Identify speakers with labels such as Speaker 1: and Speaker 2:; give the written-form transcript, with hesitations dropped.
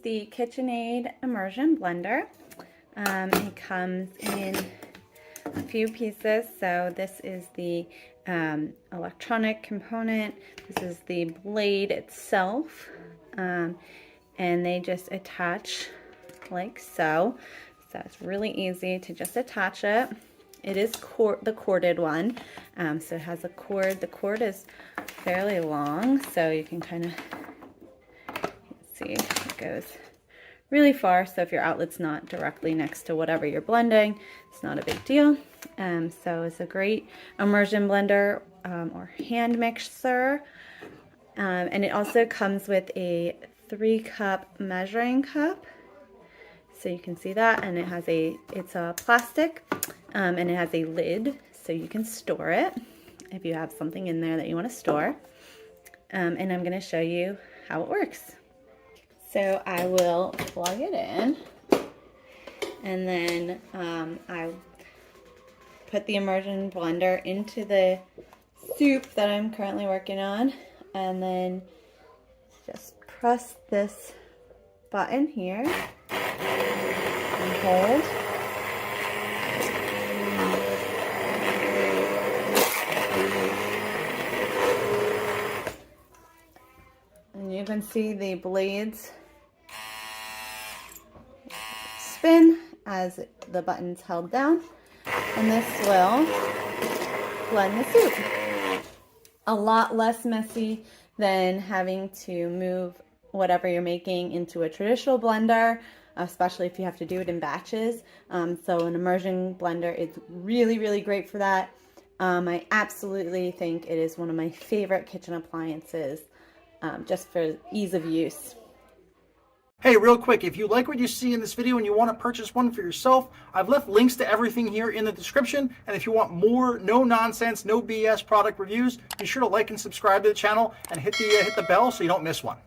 Speaker 1: The KitchenAid immersion blender. It comes in a few pieces. So this is the electronic component. This is the blade itself, and they just attach like so. So it's really easy to just attach it. It is the corded one, so it has a cord. The cord is fairly long, so you can kind of see it goes really far. So if your outlet's not directly next to whatever you're blending, it's not a big deal. So it's a great immersion blender or hand mixer, and it also comes with a 3-cup measuring cup. So you can see that, and it's a plastic, and it has a lid, so you can store it if you have something in there that you want to store. And I'm going to show you how it works. So I will plug it in, and then I put the immersion blender into the soup that I'm currently working on, and then just press this button here and hold. And you can see the blades spin as the button's held down, and this will blend the soup. A lot less messy than having to move whatever you're making into a traditional blender, especially if you have to do it in batches. So an immersion blender is really, really great for that. I absolutely think it is one of my favorite kitchen appliances, just for ease of use.
Speaker 2: Hey, real quick, if you like what you see in this video and you want to purchase one for yourself, I've left links to everything here in the description. And if you want more no nonsense, no BS product reviews, be sure to like and subscribe to the channel and hit the bell so you don't miss one.